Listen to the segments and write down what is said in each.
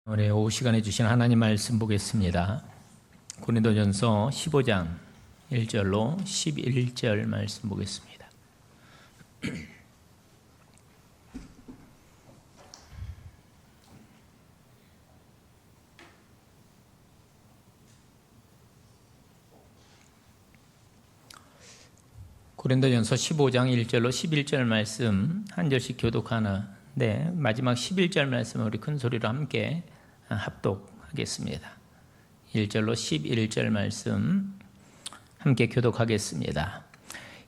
오늘 오후 시간에 주신 하나님 말씀 보겠습니다. 고린도전서 15장 1절로 11절 말씀 보겠습니다. 고린도전서 15장 1절로 11절 말씀 한 절씩 교독하는데 마지막 11절 말씀을 우리 큰 소리로 함께 합독하겠습니다. 1절로 11절 말씀 함께 교독하겠습니다.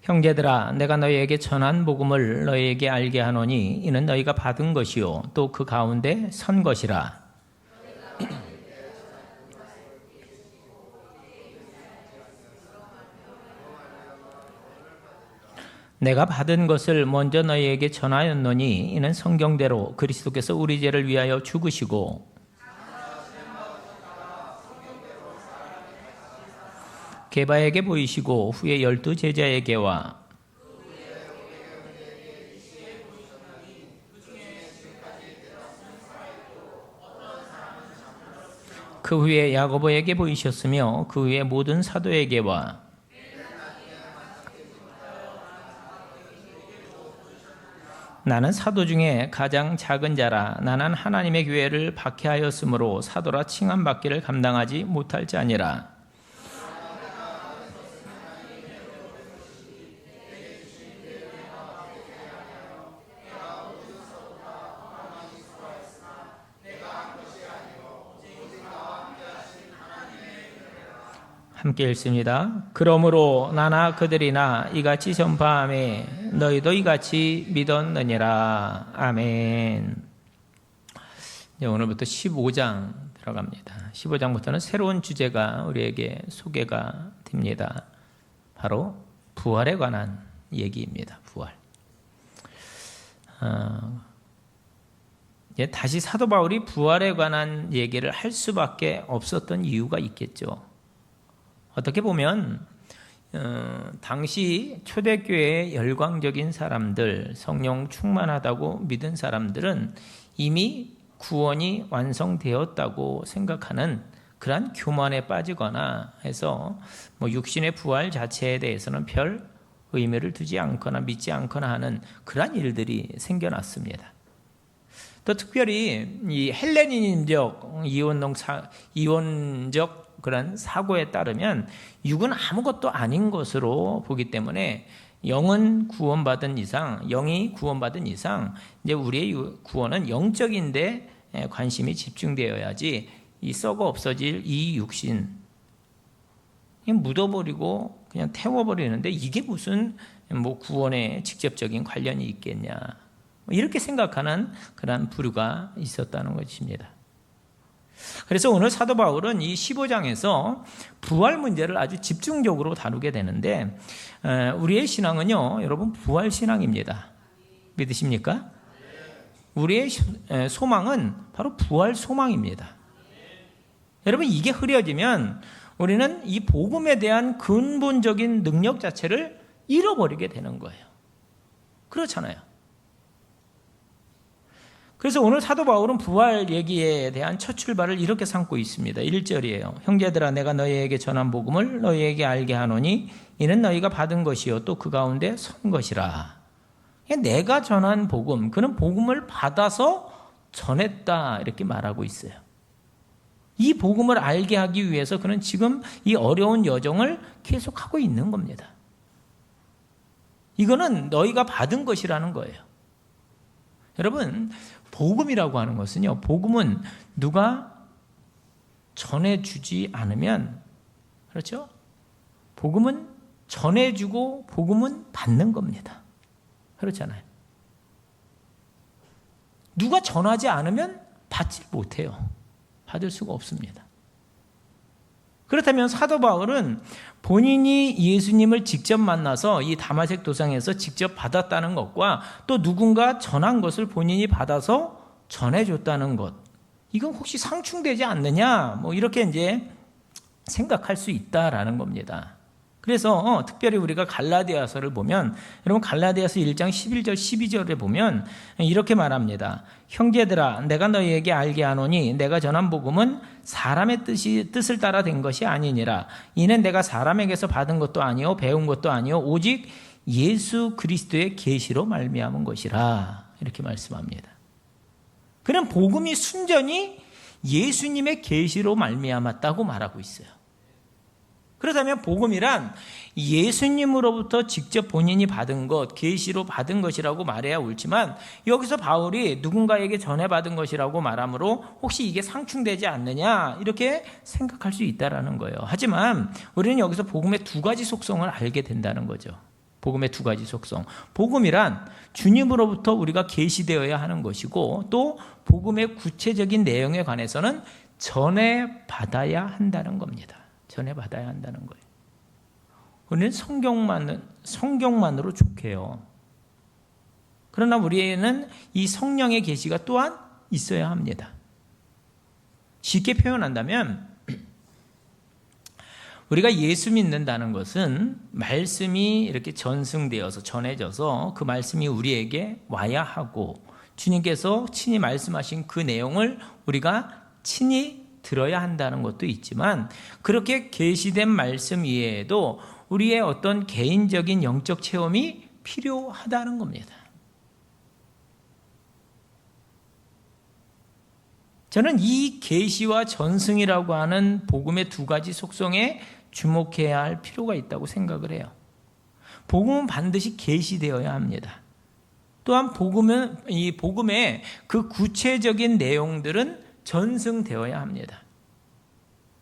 형제들아, 내가 너희에게 전한 복음을 너희에게 알게 하노니 이는 너희가 받은 것이요 또 그 가운데 선 것이라. 내가 받은 것을 먼저 너희에게 전하였노니 이는 성경대로 그리스도께서 우리 죄를 위하여 죽으시고 게바에게 보이시고 후에 12 제자에게와 그 후에 야고보에게 보이셨으며 그 후에 모든 사도에게와 나는 사도 중에 가장 작은 자라. 나는 하나님의 교회를 박해하였으므로 사도라 칭함받기를 감당하지 못할 자니라. 함께 읽습니다. 그러므로 나나 그들이나 이같이 전파하매 너희도 이같이 믿었느니라. 아멘. 이제 오늘부터 15장 들어갑니다. 15장부터는 새로운 주제가 우리에게 소개가 됩니다. 바로 부활에 관한 얘기입니다. 부활. 다시 사도 바울이 부활에 관한 얘기를 할 수밖에 없었던 이유가 있겠죠. 어떻게 보면 당시 초대교회의 열광적인 사람들, 성령 충만하다고 믿은 사람들은 이미 구원이 완성되었다고 생각하는 그러한 교만에 빠지거나 해서 육신의 부활 자체에 대해서는 별 의미를 두지 않거나 믿지 않거나 하는 그러한 일들이 생겨났습니다. 또 특별히 이 헬레니즘적 이원적 그런 사고에 따르면 육은 아무것도 아닌 것으로 보기 때문에 영이 구원받은 이상 이제 우리의 구원은 영적인데 관심이 집중되어야지 이 썩어 없어질 이 육신 묻어버리고 그냥 태워버리는데 이게 무슨 구원에 직접적인 관련이 있겠냐, 이렇게 생각하는 그런 부류가 있었다는 것입니다. 그래서 오늘 사도 바울은 이 15장에서 부활 문제를 아주 집중적으로 다루게 되는데 우리의 신앙은요, 여러분, 부활 신앙입니다. 믿으십니까? 우리의 소망은 바로 부활 소망입니다. 여러분, 이게 흐려지면 우리는 이 복음에 대한 근본적인 능력 자체를 잃어버리게 되는 거예요. 그렇잖아요. 그래서 오늘 사도 바울은 부활 얘기에 대한 첫 출발을 이렇게 삼고 있습니다. 1절이에요. 형제들아, 내가 너희에게 전한 복음을 너희에게 알게 하노니 이는 너희가 받은 것이요 또 그 가운데 선 것이라. 내가 전한 복음, 그는 복음을 받아서 전했다, 이렇게 말하고 있어요. 이 복음을 알게 하기 위해서 그는 지금 이 어려운 여정을 계속하고 있는 겁니다. 이거는 너희가 받은 것이라는 거예요. 여러분, 복음이라고 하는 것은요, 복음은 누가 전해주지 않으면, 그렇죠? 복음은 전해주고 복음은 받는 겁니다. 그렇잖아요. 누가 전하지 않으면 받지 못해요. 받을 수가 없습니다. 그렇다면 사도 바울은 본인이 예수님을 직접 만나서 이 다마색 도상에서 직접 받았다는 것과 또 누군가 전한 것을 본인이 받아서 전해줬다는 것, 이건 혹시 상충되지 않느냐, 이렇게 이제 생각할 수 있다라는 겁니다. 그래서 특별히 우리가 갈라디아서를 보면, 여러분 갈라디아서 1장 11절 12절에 보면 이렇게 말합니다. 형제들아 내가 너희에게 알게 하노니 내가 전한 복음은 사람의 뜻을 따라 된 것이 아니니라. 이는 내가 사람에게서 받은 것도 아니요 배운 것도 아니요 오직 예수 그리스도의 계시로 말미암은 것이라. 이렇게 말씀합니다. 그는 복음이 순전히 예수님의 계시로 말미암았다고 말하고 있어요. 그렇다면 복음이란 예수님으로부터 직접 본인이 받은 것, 계시로 받은 것이라고 말해야 옳지만, 여기서 바울이 누군가에게 전해받은 것이라고 말하므로 혹시 이게 상충되지 않느냐 이렇게 생각할 수 있다는 거예요. 하지만 우리는 여기서 복음의 두 가지 속성을 알게 된다는 거죠. 복음의 두 가지 속성. 복음이란 주님으로부터 우리가 계시되어야 하는 것이고, 또 복음의 구체적인 내용에 관해서는 전해받아야 한다는 겁니다. 전해받아야 한다는 거예요. 우리는 성경만으로 족해요. 그러나 우리에는 이 성령의 계시가 또한 있어야 합니다. 쉽게 표현한다면 우리가 예수 믿는다는 것은 말씀이 이렇게 전승되어서 전해져서 그 말씀이 우리에게 와야 하고, 주님께서 친히 말씀하신 그 내용을 우리가 친히 들어야 한다는 것도 있지만, 그렇게 계시된 말씀 이외에도 우리의 어떤 개인적인 영적 체험이 필요하다는 겁니다. 저는 이 계시와 전승이라고 하는 복음의 두 가지 속성에 주목해야 할 필요가 있다고 생각을 해요. 복음은 반드시 계시되어야 합니다. 또한 이 복음의 그 구체적인 내용들은 전승되어야 합니다.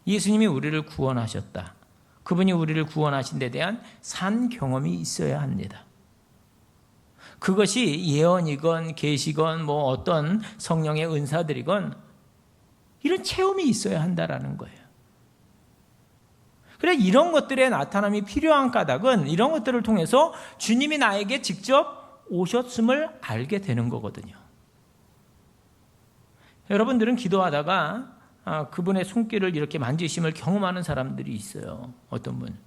예수님이 우리를 구원하셨다. 그분이 우리를 구원하신 데 대한 산 경험이 있어야 합니다. 그것이 예언이건 계시건 뭐 어떤 성령의 은사들이건 이런 체험이 있어야 한다라는 거예요. 그래, 이런 것들의 나타남이 필요한 까닭은 이런 것들을 통해서 주님이 나에게 직접 오셨음을 알게 되는 거거든요. 여러분들은 기도하다가 그분의 손길을 이렇게 만지심을 경험하는 사람들이 있어요. 어떤 분.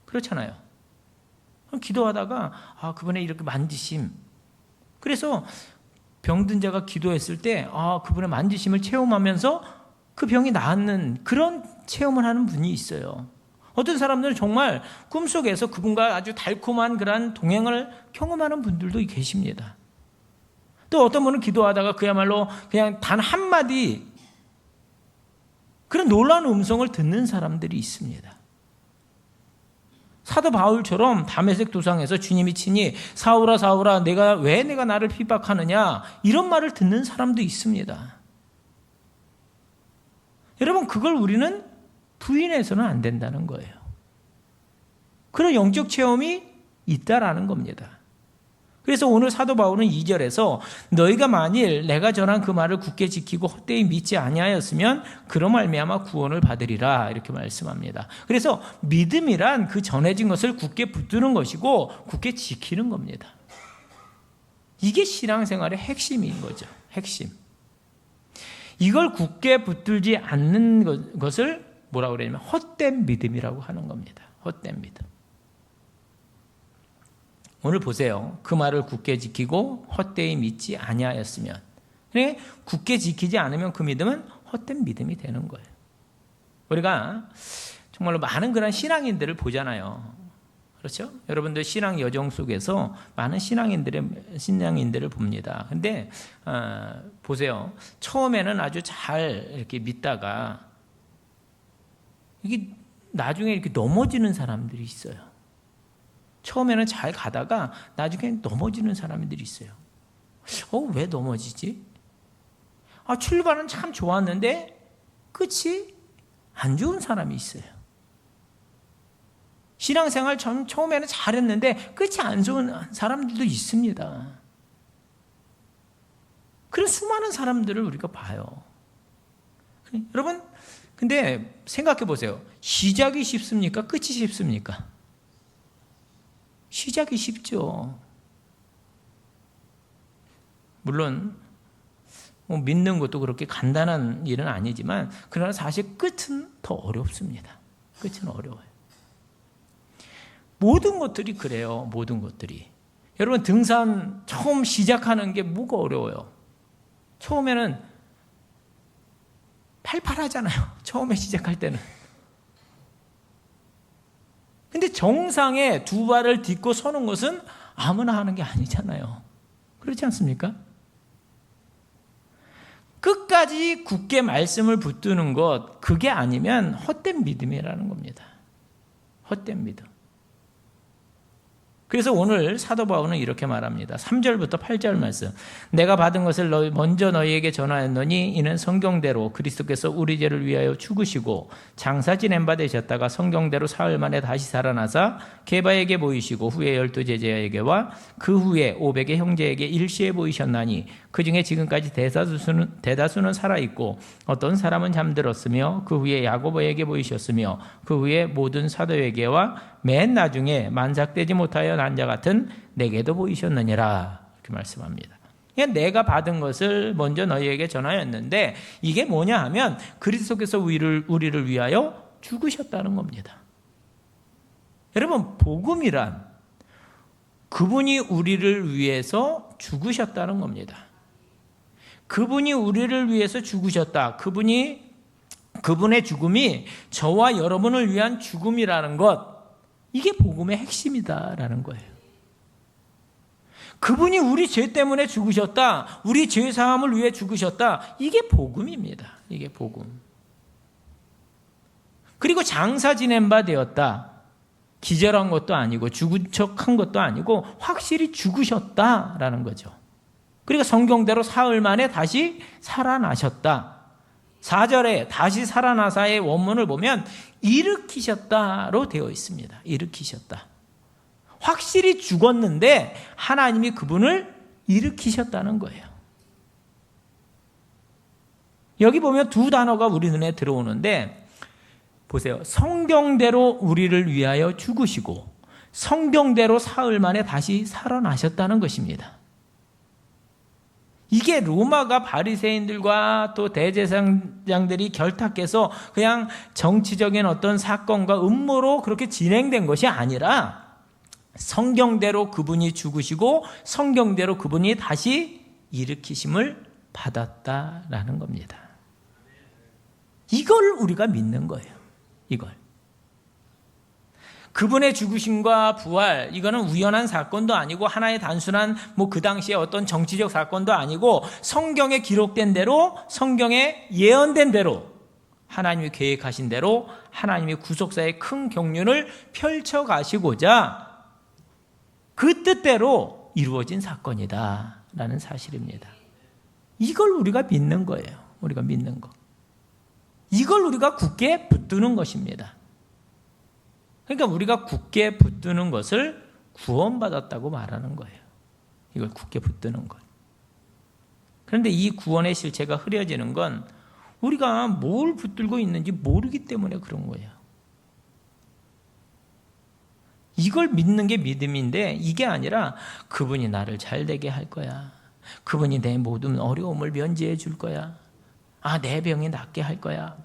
그렇잖아요. 기도하다가 그분의 이렇게 만지심. 그래서 병든 자가 기도했을 때 그분의 만지심을 체험하면서 그 병이 나았는 그런 체험을 하는 분이 있어요. 어떤 사람들은 정말 꿈속에서 그분과 아주 달콤한 그런 동행을 경험하는 분들도 계십니다. 또 어떤 분은 기도하다가 그야말로 그냥 단 한마디 그런 놀라운 음성을 듣는 사람들이 있습니다. 사도 바울처럼 다메섹 도상에서 주님이 친히 사울아 사울아 왜 내가 나를 핍박하느냐 이런 말을 듣는 사람도 있습니다. 여러분, 그걸 우리는 부인해서는 안 된다는 거예요. 그런 영적 체험이 있다라는 겁니다. 그래서 오늘 사도 바울은 2절에서 너희가 만일 내가 전한 그 말을 굳게 지키고 헛되이 믿지 아니하였으면 그로 말미암아 구원을 받으리라 이렇게 말씀합니다. 그래서 믿음이란 그 전해진 것을 굳게 붙드는 것이고 굳게 지키는 겁니다. 이게 신앙생활의 핵심인 거죠. 핵심. 이걸 굳게 붙들지 않는 것을 뭐라고 그러냐면 헛된 믿음이라고 하는 겁니다. 헛된 믿음. 오늘 보세요. 그 말을 굳게 지키고 헛되이 믿지 아니하였으면. 그래, 굳게 지키지 않으면 그 믿음은 헛된 믿음이 되는 거예요. 우리가 정말로 많은 그런 신앙인들을 보잖아요. 그렇죠? 여러분들 신앙 여정 속에서 많은 신앙인들을 봅니다. 근데 보세요. 처음에는 아주 잘 이렇게 믿다가 이게 나중에 이렇게 넘어지는 사람들이 있어요. 처음에는 잘 가다가 나중에 넘어지는 사람들이 있어요. 왜 넘어지지? 출발은 참 좋았는데 끝이 안 좋은 사람이 있어요. 신앙생활 처음에는 잘했는데 끝이 안 좋은 사람들도 있습니다. 그런 수많은 사람들을 우리가 봐요. 여러분, 근데 생각해 보세요. 시작이 쉽습니까? 끝이 쉽습니까? 시작이 쉽죠. 물론 믿는 것도 그렇게 간단한 일은 아니지만 그러나 사실 끝은 더 어렵습니다. 끝은 어려워요. 모든 것들이 그래요. 모든 것들이. 여러분 등산 처음 시작하는 게 뭐가 어려워요? 처음에는 팔팔하잖아요. 처음에 시작할 때는. 근데 정상에 두 발을 딛고 서는 것은 아무나 하는 게 아니잖아요. 그렇지 않습니까? 끝까지 굳게 말씀을 붙드는 것, 그게 아니면 헛된 믿음이라는 겁니다. 헛된 믿음. 그래서 오늘 사도 바울은 이렇게 말합니다. 3절부터 8절 말씀. 내가 받은 것을 먼저 너희에게 전하였노니 이는 성경대로 그리스도께서 우리 죄를 위하여 죽으시고 장사 지낸 바 되셨다가 성경대로 사흘 만에 다시 살아나사 게바에게 보이시고 후에 12제자에게와 그 후에 500의 형제에게 일시에 보이셨나니 그 중에 지금까지 대다수는 살아있고 어떤 사람은 잠들었으며 그 후에 야고보에게 보이셨으며 그 후에 모든 사도에게와 맨 나중에 만삭되지 못하여 난 자 같은 내게도 보이셨느니라 이렇게 말씀합니다. 그냥 내가 받은 것을 먼저 너희에게 전하였는데 이게 뭐냐 하면 그리스도께서 우리를 위하여 죽으셨다는 겁니다. 여러분 복음이란 그분이 우리를 위해서 죽으셨다는 겁니다. 그분이 우리를 위해서 죽으셨다. 그분의 죽음이 저와 여러분을 위한 죽음이라는 것, 이게 복음의 핵심이다라는 거예요. 그분이 우리 죄 때문에 죽으셨다. 우리 죄 사함을 위해 죽으셨다. 이게 복음입니다. 이게 복음. 그리고 장사 지낸 바 되었다. 기절한 것도 아니고 죽은 척한 것도 아니고 확실히 죽으셨다라는 거죠. 그리고 성경대로 사흘 만에 다시 살아나셨다. 4절에 다시 살아나사의 원문을 보면 일으키셨다로 되어 있습니다. 일으키셨다. 확실히 죽었는데 하나님이 그분을 일으키셨다는 거예요. 여기 보면 두 단어가 우리 눈에 들어오는데 보세요. 성경대로 우리를 위하여 죽으시고 성경대로 사흘 만에 다시 살아나셨다는 것입니다. 이게 로마가 바리새인들과 또 대제사장들이 결탁해서 그냥 정치적인 어떤 사건과 음모로 그렇게 진행된 것이 아니라 성경대로 그분이 죽으시고 성경대로 그분이 다시 일으키심을 받았다라는 겁니다. 이걸 우리가 믿는 거예요. 이걸. 그분의 죽으심과 부활, 이거는 우연한 사건도 아니고 하나의 단순한 그 당시에 어떤 정치적 사건도 아니고 성경에 기록된 대로, 성경에 예언된 대로, 하나님이 계획하신 대로 하나님이 구속사의 큰 경륜을 펼쳐가시고자 그 뜻대로 이루어진 사건이다라는 사실입니다. 이걸 우리가 믿는 거예요. 우리가 믿는 거. 이걸 우리가 굳게 붙드는 것입니다. 그러니까 우리가 굳게 붙드는 것을 구원받았다고 말하는 거예요. 이걸 굳게 붙드는 것. 그런데 이 구원의 실체가 흐려지는 건 우리가 뭘 붙들고 있는지 모르기 때문에 그런 거예요. 이걸 믿는 게 믿음인데 이게 아니라 그분이 나를 잘되게 할 거야. 그분이 내 모든 어려움을 면제해 줄 거야. 내 병이 낫게 할 거야.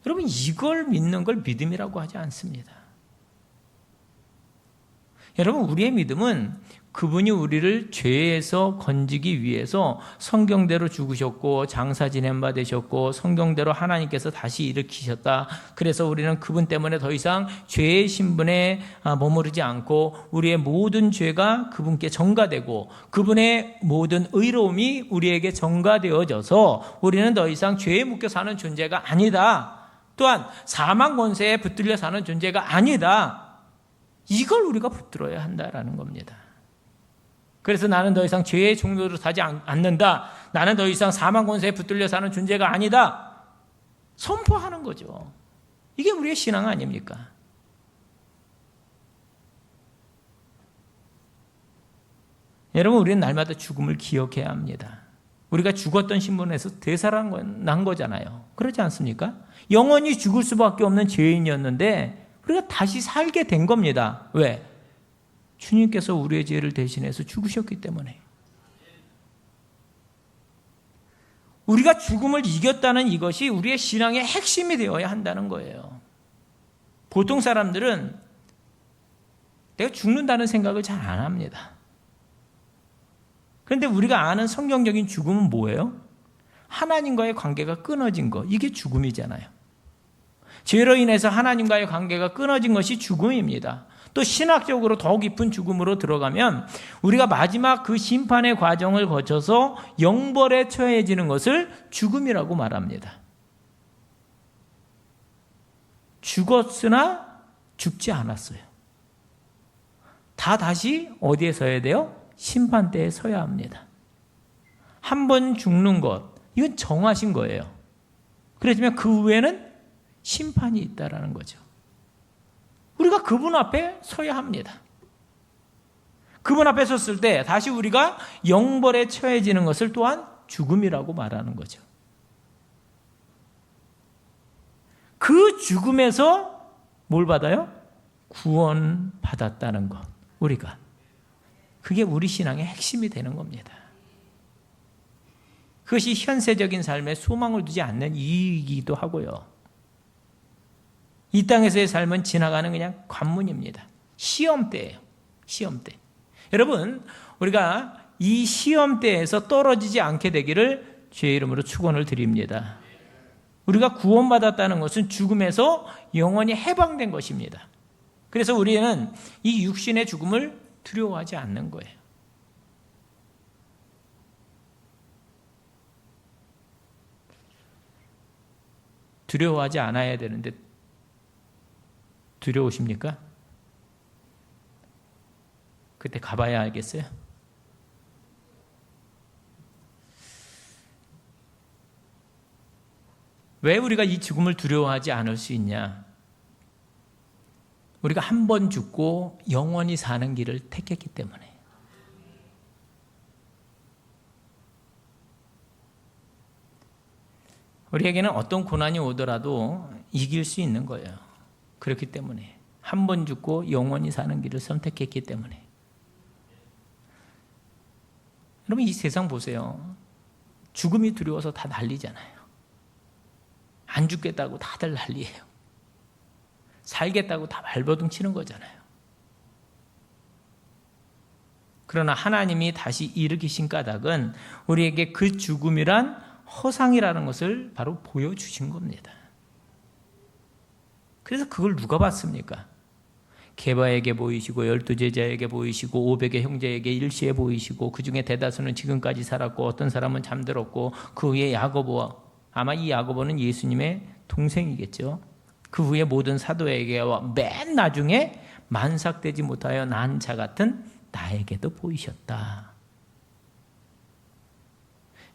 여러분 이걸 믿는 걸 믿음이라고 하지 않습니다. 여러분 우리의 믿음은 그분이 우리를 죄에서 건지기 위해서 성경대로 죽으셨고 장사 지낸 바 되셨고 성경대로 하나님께서 다시 일으키셨다. 그래서 우리는 그분 때문에 더 이상 죄의 신분에 머무르지 않고 우리의 모든 죄가 그분께 전가되고 그분의 모든 의로움이 우리에게 전가되어져서 우리는 더 이상 죄에 묶여 사는 존재가 아니다. 또한 사망 권세에 붙들려 사는 존재가 아니다. 이걸 우리가 붙들어야 한다라는 겁니다. 그래서 나는 더 이상 죄의 종로로 사지 않는다. 나는 더 이상 사망 권세에 붙들려 사는 존재가 아니다. 선포하는 거죠. 이게 우리의 신앙 아닙니까? 여러분 우리는 날마다 죽음을 기억해야 합니다. 우리가 죽었던 신분에서 되살아난 거잖아요. 그렇지 않습니까? 영원히 죽을 수밖에 없는 죄인이었는데 우리가 다시 살게 된 겁니다. 왜? 주님께서 우리의 죄를 대신해서 죽으셨기 때문에. 우리가 죽음을 이겼다는 이것이 우리의 신앙의 핵심이 되어야 한다는 거예요. 보통 사람들은 내가 죽는다는 생각을 잘 안 합니다. 그런데 우리가 아는 성경적인 죽음은 뭐예요? 하나님과의 관계가 끊어진 거, 이게 죽음이잖아요. 죄로 인해서 하나님과의 관계가 끊어진 것이 죽음입니다. 또 신학적으로 더 깊은 죽음으로 들어가면 우리가 마지막 그 심판의 과정을 거쳐서 영벌에 처해지는 것을 죽음이라고 말합니다. 죽었으나 죽지 않았어요. 다 다시 어디에 서야 돼요? 심판대에 서야 합니다. 한 번 죽는 것, 이건 정하신 거예요. 그렇지만 그 후에는 심판이 있다라는 거죠. 우리가 그분 앞에 서야 합니다. 그분 앞에 섰을 때 다시 우리가 영벌에 처해지는 것을 또한 죽음이라고 말하는 거죠. 그 죽음에서 뭘 받아요? 구원 받았다는 것. 우리가. 그게 우리 신앙의 핵심이 되는 겁니다. 그것이 현세적인 삶에 소망을 두지 않는 이유이기도 하고요. 이 땅에서의 삶은 지나가는 그냥 관문입니다. 시험대예요. 시험대. 여러분, 우리가 이 시험대에서 떨어지지 않게 되기를 주의 이름으로 축원을 드립니다. 우리가 구원받았다는 것은 죽음에서 영원히 해방된 것입니다. 그래서 우리는 이 육신의 죽음을 두려워하지 않는 거예요. 두려워하지 않아야 되는데 두려우십니까? 그때 가봐야 알겠어요? 왜 우리가 이 죽음을 두려워하지 않을 수 있냐? 우리가 한 번 죽고 영원히 사는 길을 택했기 때문에. 우리에게는 어떤 고난이 오더라도 이길 수 있는 거예요. 그렇기 때문에. 한 번 죽고 영원히 사는 길을 선택했기 때문에. 여러분, 이 세상 보세요. 죽음이 두려워서 다 난리잖아요. 안 죽겠다고 다들 난리예요. 살겠다고 다 발버둥 치는 거잖아요. 그러나 하나님이 다시 일으키신 까닭은 우리에게 그 죽음이란 허상이라는 것을 바로 보여주신 겁니다. 그래서 그걸 누가 봤습니까? 게바에게 보이시고 12제자에게 보이시고 500의 형제에게 일시에 보이시고 그 중에 대다수는 지금까지 살았고 어떤 사람은 잠들었고 그 후에 야고보와 아마 이 야고보는 예수님의 동생이겠죠. 그 후에 모든 사도에게와 맨 나중에 만삭되지 못하여 난 자 같은 나에게도 보이셨다.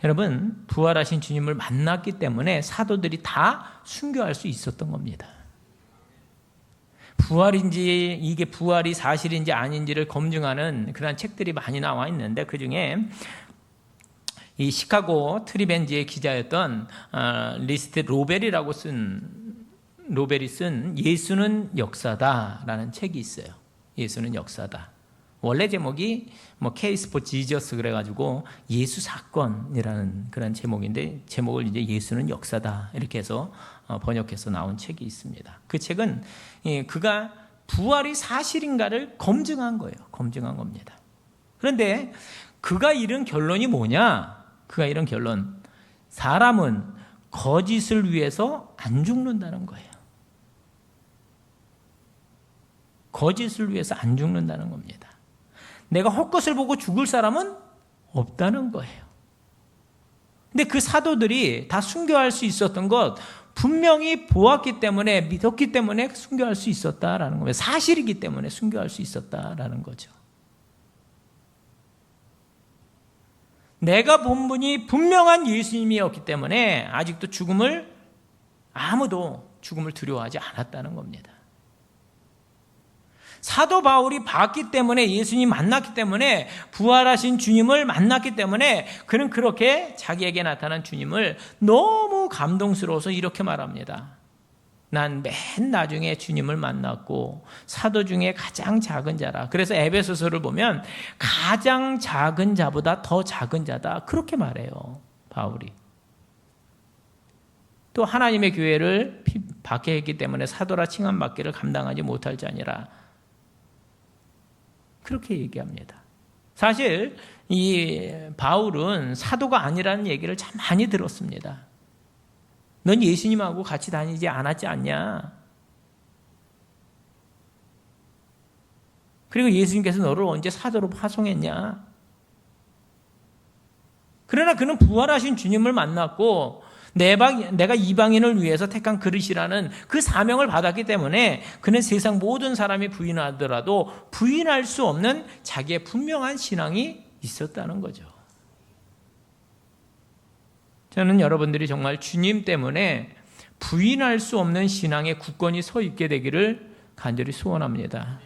여러분, 부활하신 주님을 만났기 때문에 사도들이 다 순교할 수 있었던 겁니다. 부활인지 이게 부활이 사실인지 아닌지를 검증하는 그런 책들이 많이 나와 있는데 그중에 이 시카고 트리벤지의 기자였던 리스트 로벨이 쓴 예수는 역사다라는 책이 있어요. 예수는 역사다. 원래 제목이 케이스 포 지저스 그래가지고 예수 사건이라는 그런 제목인데 제목을 이제 예수는 역사다 이렇게 해서 번역해서 나온 책이 있습니다. 그 책은 그가 부활이 사실인가를 검증한 거예요. 검증한 겁니다. 그런데 그가 이른 결론이 뭐냐? 그가 이른 결론, 사람은 거짓을 위해서 안 죽는다는 거예요. 거짓을 위해서 안 죽는다는 겁니다. 내가 헛것을 보고 죽을 사람은 없다는 거예요. 근데 그 사도들이 다 순교할 수 있었던 것 분명히 보았기 때문에 믿었기 때문에 순교할 수 있었다라는 거예요. 사실이기 때문에 순교할 수 있었다라는 거죠. 내가 본 분이 분명한 예수님이었기 때문에 아직도 아무도 죽음을 두려워하지 않았다는 겁니다. 사도 바울이 봤기 때문에 예수님 만났기 때문에 부활하신 주님을 만났기 때문에 그는 그렇게 자기에게 나타난 주님을 너무 감동스러워서 이렇게 말합니다. 난 맨 나중에 주님을 만났고 사도 중에 가장 작은 자라. 그래서 에베소서를 보면 가장 작은 자보다 더 작은 자다. 그렇게 말해요. 바울이. 또 하나님의 교회를 박해했기 때문에 사도라 칭함받기를 감당하지 못할 자니라. 그렇게 얘기합니다. 사실 이 바울은 사도가 아니라는 얘기를 참 많이 들었습니다. 넌 예수님하고 같이 다니지 않았지 않냐? 그리고 예수님께서 너를 언제 사도로 파송했냐? 그러나 그는 부활하신 주님을 만났고 내가 이방인을 위해서 택한 그릇이라는 그 사명을 받았기 때문에 그는 세상 모든 사람이 부인하더라도 부인할 수 없는 자기의 분명한 신앙이 있었다는 거죠. 저는 여러분들이 정말 주님 때문에 부인할 수 없는 신앙의 굳건히 서 있게 되기를 간절히 소원합니다.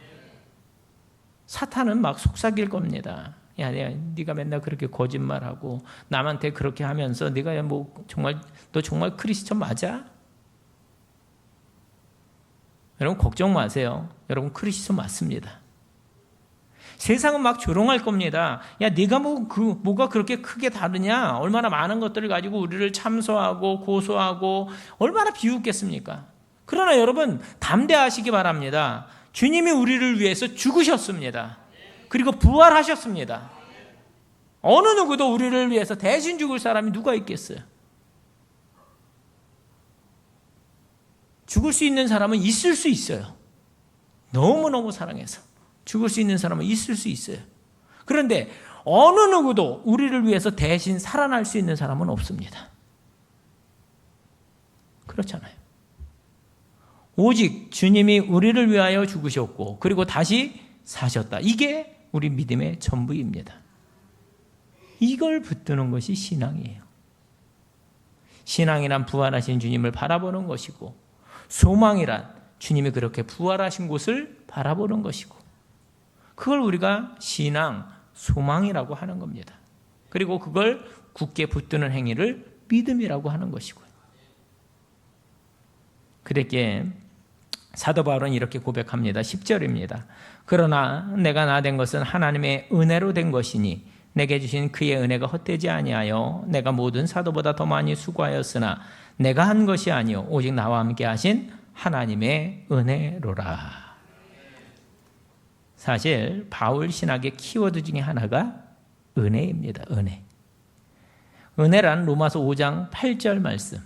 사탄은 막 속삭일 겁니다. 야, 네가 맨날 그렇게 거짓말하고 남한테 그렇게 하면서 네가 뭐 정말 너 정말 크리스천 맞아? 여러분 걱정 마세요. 여러분 크리스천 맞습니다. 세상은 막 조롱할 겁니다. 야, 네가 뭐가 그렇게 크게 다르냐? 얼마나 많은 것들을 가지고 우리를 참소하고 고소하고 얼마나 비웃겠습니까? 그러나 여러분 담대하시기 바랍니다. 주님이 우리를 위해서 죽으셨습니다. 그리고 부활하셨습니다. 어느 누구도 우리를 위해서 대신 죽을 사람이 누가 있겠어요? 죽을 수 있는 사람은 있을 수 있어요. 너무너무 사랑해서 죽을 수 있는 사람은 있을 수 있어요. 그런데 어느 누구도 우리를 위해서 대신 살아날 수 있는 사람은 없습니다. 그렇잖아요. 오직 주님이 우리를 위하여 죽으셨고 그리고 다시 사셨다. 이게 우리 믿음의 전부입니다. 이걸 붙드는 것이 신앙이에요. 신앙이란 부활하신 주님을 바라보는 것이고 소망이란 주님이 그렇게 부활하신 곳을 바라보는 것이고 그걸 우리가 신앙, 소망이라고 하는 겁니다. 그리고 그걸 굳게 붙드는 행위를 믿음이라고 하는 것이고요. 그랬기에 사도 바울은 이렇게 고백합니다. 10절입니다. 그러나 내가 나된 것은 하나님의 은혜로 된 것이니 내게 주신 그의 은혜가 헛되지 아니하여 내가 모든 사도보다 더 많이 수고하였으나 내가 한 것이 아니요 오직 나와 함께 하신 하나님의 은혜로라. 사실 바울 신학의 키워드 중에 하나가 은혜입니다. 은혜. 은혜란 로마서 5장 8절 말씀.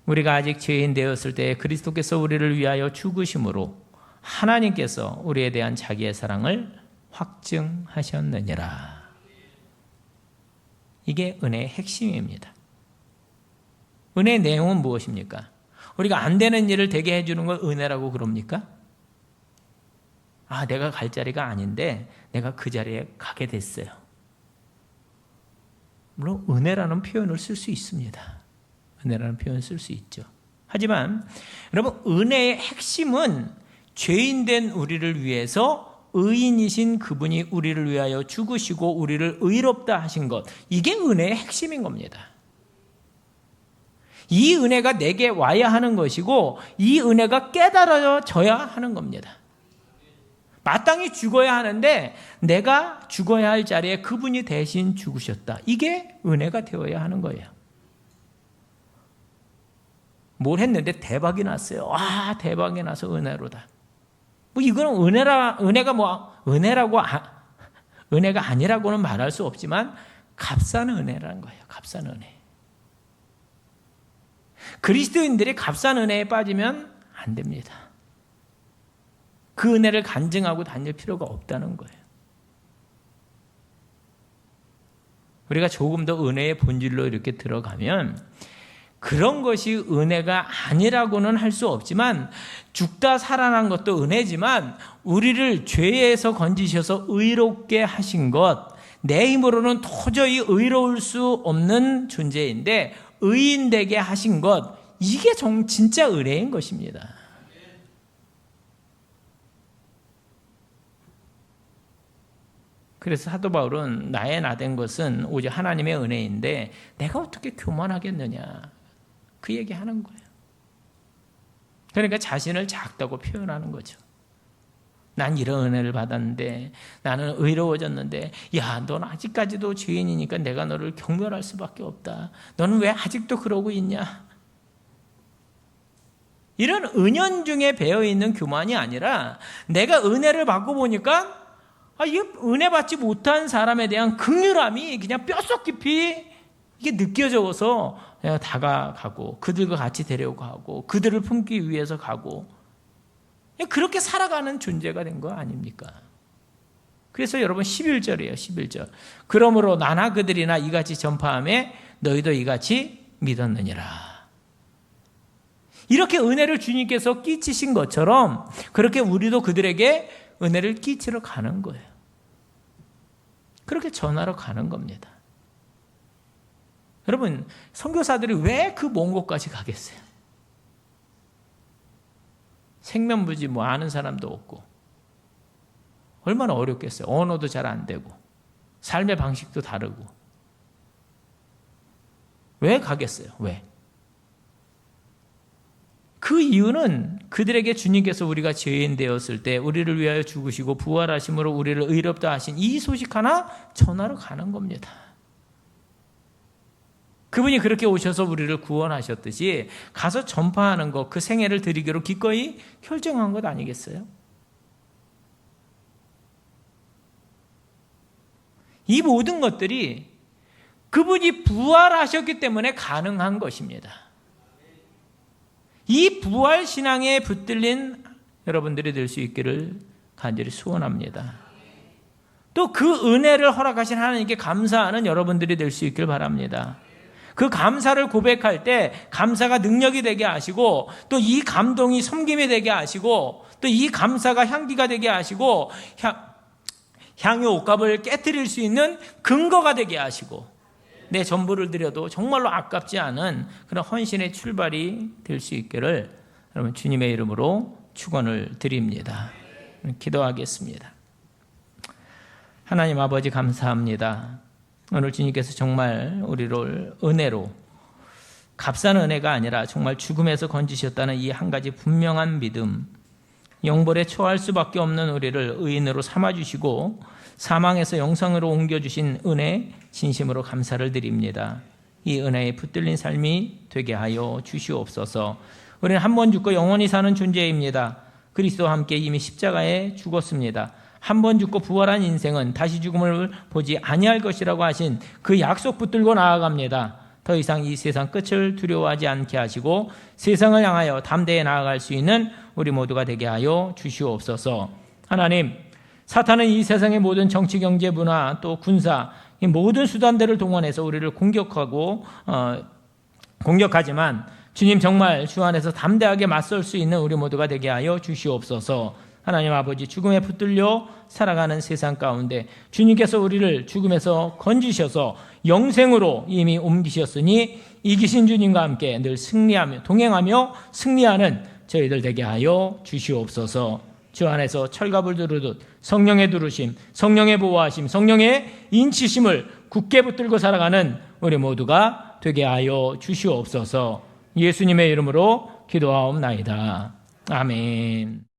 우리가 아직 죄인 되었을 때 그리스도께서 우리를 위하여 죽으심으로 하나님께서 우리에 대한 자기의 사랑을 확증하셨느니라. 이게 은혜의 핵심입니다. 은혜의 내용은 무엇입니까? 우리가 안 되는 일을 되게 해주는 걸 은혜라고 그럽니까? 아, 내가 갈 자리가 아닌데 내가 그 자리에 가게 됐어요. 물론 은혜라는 표현을 쓸 수 있습니다. 은혜라는 표현을 쓸 수 있죠. 하지만 여러분 은혜의 핵심은 죄인된 우리를 위해서 의인이신 그분이 우리를 위하여 죽으시고 우리를 의롭다 하신 것, 이게 은혜의 핵심인 겁니다. 이 은혜가 내게 와야 하는 것이고 이 은혜가 깨달아져야 하는 겁니다. 마땅히 죽어야 하는데 내가 죽어야 할 자리에 그분이 대신 죽으셨다. 이게 은혜가 되어야 하는 거예요. 뭘 했는데 대박이 났어요. 와, 대박이 나서 은혜로다. 뭐 이거는 은혜가 아니라고는 말할 수 없지만 값싼 은혜라는 거예요. 값싼 은혜. 그리스도인들이 값싼 은혜에 빠지면 안 됩니다. 그 은혜를 간증하고 다닐 필요가 없다는 거예요. 우리가 조금 더 은혜의 본질로 이렇게 들어가면 그런 것이 은혜가 아니라고는 할 수 없지만 죽다 살아난 것도 은혜지만 우리를 죄에서 건지셔서 의롭게 하신 것, 내 힘으로는 도저히 의로울 수 없는 존재인데 의인 되게 하신 것, 이게 진짜 은혜인 것입니다. 그래서 사도 바울은 나의 나된 것은 오직 하나님의 은혜인데 내가 어떻게 교만하겠느냐, 그 얘기하는 거예요. 그러니까 자신을 작다고 표현하는 거죠. 난 이런 은혜를 받았는데, 나는 의로워졌는데, 야, 넌 아직까지도 죄인이니까 내가 너를 경멸할 수밖에 없다. 너는 왜 아직도 그러고 있냐? 이런 은연중에 배어있는 교만이 아니라 내가 은혜를 받고 보니까 이게 은혜 받지 못한 사람에 대한 긍휼함이 그냥 뼛속 깊이 이게 느껴져서 그냥 다가가고 그들과 같이 데려가고 그들을 품기 위해서 가고 그렇게 살아가는 존재가 된 거 아닙니까? 그래서 여러분 11절이에요. 11절. 그러므로 나나 그들이나 이같이 전파하며 너희도 이같이 믿었느니라. 이렇게 은혜를 주님께서 끼치신 것처럼 그렇게 우리도 그들에게 은혜를 끼치러 가는 거예요. 그렇게 전하러 가는 겁니다. 여러분, 선교사들이 왜 그 먼 곳까지 가겠어요? 생면부지 아는 사람도 없고 얼마나 어렵겠어요. 언어도 잘 안 되고 삶의 방식도 다르고 왜 가겠어요? 왜? 그 이유는 그들에게 주님께서 우리가 죄인 되었을 때 우리를 위하여 죽으시고 부활하심으로 우리를 의롭다 하신 이 소식 하나 전하러 가는 겁니다. 그분이 그렇게 오셔서 우리를 구원하셨듯이 가서 전파하는 것, 그 생애를 드리기로 기꺼이 결정한 것 아니겠어요? 이 모든 것들이 그분이 부활하셨기 때문에 가능한 것입니다. 이 부활 신앙에 붙들린 여러분들이 될 수 있기를 간절히 소원합니다. 또 그 은혜를 허락하신 하나님께 감사하는 여러분들이 될 수 있길 바랍니다. 그 감사를 고백할 때 감사가 능력이 되게 하시고 또 이 감동이 섬김이 되게 하시고 또 이 감사가 향기가 되게 하시고 향유 옥합을 깨트릴 수 있는 근거가 되게 하시고 내 전부를 드려도 정말로 아깝지 않은 그런 헌신의 출발이 될 수 있기를 여러분 주님의 이름으로 축원을 드립니다. 기도하겠습니다. 하나님 아버지 감사합니다. 오늘 주님께서 정말 우리를 은혜로 값싼 은혜가 아니라 정말 죽음에서 건지셨다는 이 한 가지 분명한 믿음, 영벌에 처할 수밖에 없는 우리를 의인으로 삼아주시고 사망에서 영생으로 옮겨주신 은혜 진심으로 감사를 드립니다. 이 은혜에 붙들린 삶이 되게 하여 주시옵소서. 우리는 한 번 죽고 영원히 사는 존재입니다. 그리스도와 함께 이미 십자가에 죽었습니다. 한 번 죽고 부활한 인생은 다시 죽음을 보지 아니할 것이라고 하신 그 약속 붙들고 나아갑니다. 더 이상 이 세상 끝을 두려워하지 않게 하시고 세상을 향하여 담대히 나아갈 수 있는 우리 모두가 되게 하여 주시옵소서. 하나님, 사탄은 이 세상의 모든 정치, 경제, 문화, 또 군사, 이 모든 수단들을 동원해서 우리를 공격하지만 주님 정말 주 안에서 담대하게 맞설 수 있는 우리 모두가 되게 하여 주시옵소서. 하나님 아버지, 죽음에 붙들려 살아가는 세상 가운데 주님께서 우리를 죽음에서 건지셔서 영생으로 이미 옮기셨으니 이기신 주님과 함께 늘 승리하며 동행하며 승리하는 저희들 되게 하여 주시옵소서. 주 안에서 철갑을 두르듯 성령의 두르심, 성령의 보호하심, 성령의 인치심을 굳게 붙들고 살아가는 우리 모두가 되게 하여 주시옵소서. 예수님의 이름으로 기도하옵나이다. 아멘.